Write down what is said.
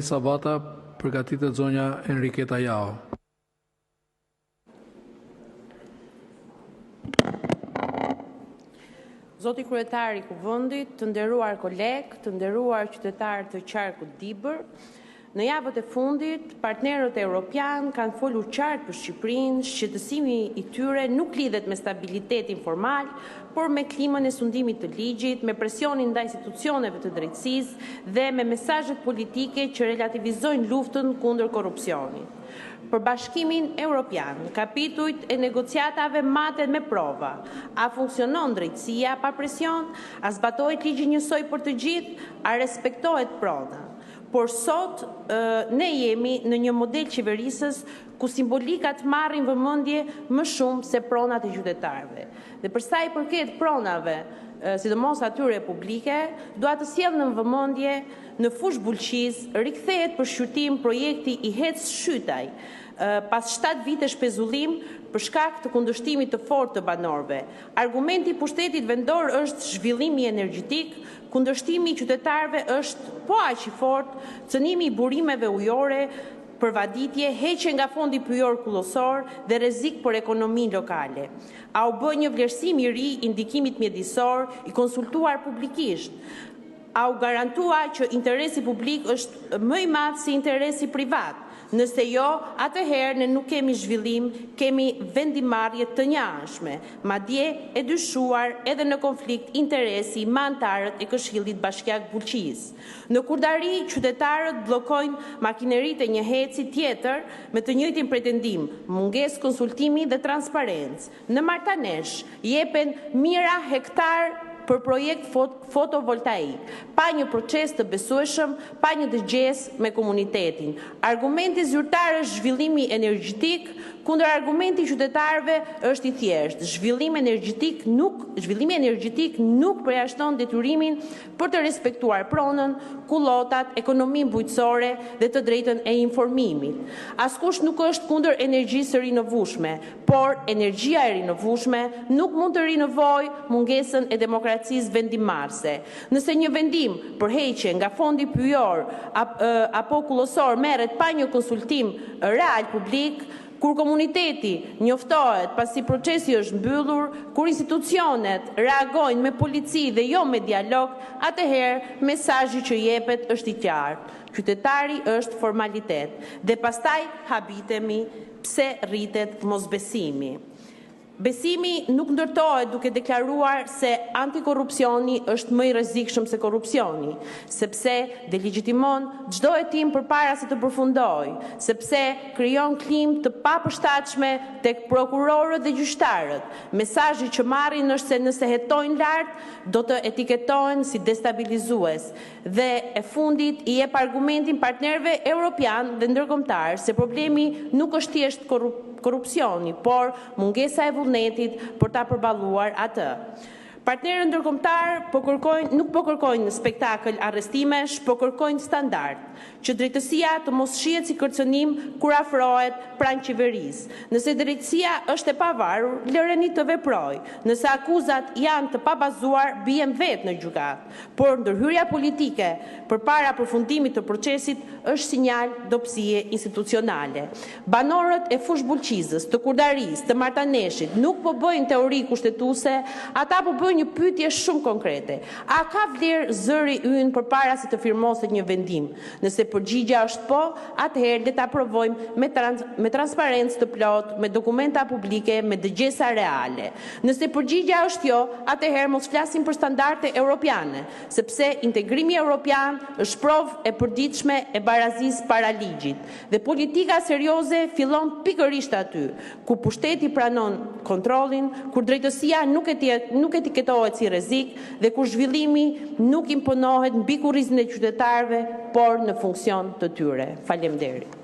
Sabata, përgatitet zonja Enriqueta Jao. Zoti kryetari i Kuvendit, të nderuar kolegë, të nderuar qytetarë të qarkut Dibër, në javët e fundit, partnerët evropian kanë folur qartë për Shqipërinë, shqetësimi i tyre nuk lidhet me stabilitetin formal, por me klimën e sundimit të ligjit, me presionin ndaj institucioneve të drejtësisë dhe me mesazhet politike që relativizojnë luftën kundër korrupsionit. Për Bashkimin Evropian, kapitujt e negociatave maten me prova. A funksionon drejtësia pa presion? A zbatohet ligji njësoj për të gjithë? A respektohet prona? Por sot ne jemi në një model qeverisës ku simbolikat marrin vëmendje më shumë se pronat e qytetarëve. Dhe për sa i përket pronave, sidomos atyre publike, dua të sjell në vëmendje në fush bulqiz rikthehet për shqyrtim projekti i Hec Shytaj, pas 7 vite shpezullim për shkak të kundërshtimit të fortë të banorëve. Argumenti i pushtetit vendor është zhvillimi energjetik, kundërshtimi i qytetarëve është po aq i fortë, cënimi i burimeve ujore, përvaditje, heqje nga fondi pyjor kullosor dhe rrezik për ekonominë lokale. A u bë një vlerësim i ri i ndikimit mjedisor i konsultuar publikisht? A u garantua që interesi publik është më i madh se interesi privat? Nëse jo, atëherë ne nuk kemi zhvillim, kemi vendimarrje të njëanshme, madje e dyshuar edhe në konflikt interesi me anëtarët e Këshillit Bashkiak Bulqiz. Në Kurdari, qytetarët bllokojnë makineritë e një heci tjetër me të njëjtin pretendim, mungesë konsultimi dhe transparencë. Në Martanesh jepen mijëra hektar për projekt fotovoltaik, pa një proces të besueshëm, pa një dëgjes me komunitetin. Argumenti zyrtar është zhvillimi energjetik, kundër argumenti qytetarëve është i thjeshtë. Zhvillimi energjetik nuk përjashton detyrimin për të respektuar pronën, kullotat, ekonominë bujqësore dhe të drejtën e informimit. Askush nuk është kundër energjisë së rinovueshme, por energjia e rinovueshme nuk mund të rinovojë mungesën e demokracisë vendimarrëse. Nëse një vendim për heqje nga fondi pyjor apo kullosor merret pa një konsultim real publik, kur komuniteti njoftohet pasi procesi është mbyllur, kur institucionet reagojnë me polici dhe jo me dialog, atëherë mesazhi që jepet është i qartë. Qytetari është formalitet dhe pastaj habitemi pse rritet mosbesimi. Besimi nuk ndërtohet duke deklaruar se antikorrupsioni është më i rrezikshëm se korrupsioni, sepse delegjitimon çdo hetim përpara se të përfundojë, sepse krijon klimë të papërshtatshme tek prokurorët dhe gjyqtarët. Mesazhi që marrin është se nëse hetojnë lart, do të etiketohen si destabilizues. Dhe e fundit i jep argumentin partnerëve evropian dhe ndërkombëtar se problemi nuk është thjesht korrupsioni, por mungesa e vullnetit për ta përballuar atë. Partnerët ndërkombëtar nuk po kërkojnë spektakël arrestimesh, po kërkojnë standard, që drejtësia të mos shihet si kërcënim kur afrohet pranë qeverisë. Nëse drejtësia është e pavarur, lëreni të veprojë. Nëse akuzat janë të pabazuar, bien vetë në gjykatë. Por ndërhyrja politike përpara përfundimit të procesit është sinjal dobësie institucionale. Banorët e fush bulqizës, të Kurdarisë, të Martaneshit nuk po bëjnë teori kushtetuese, ata po bëjnë një pyetje shumë konkrete. A ka vlerë zëri ynë përpara se të firmoset një vendim? Nëse përgjigja është po, atëherë le ta provojmë me transparencë të plotë, me dokumenta publike, me dëgjesa reale. Nëse përgjigja është jo, atëherë mos flasim për standarde europiane, sepse integrimi europian është provë e përditshme e barazisë para ligjit. Dhe politika serioze fillon pikërisht aty, ku pushteti pranon kontrollin, kur drejtësia nuk etiketohet si rrezik dhe kur zhvillimi nuk imponohet mbi kurrizin e qytetarëve, por në funksion të tyre. Faleminderit.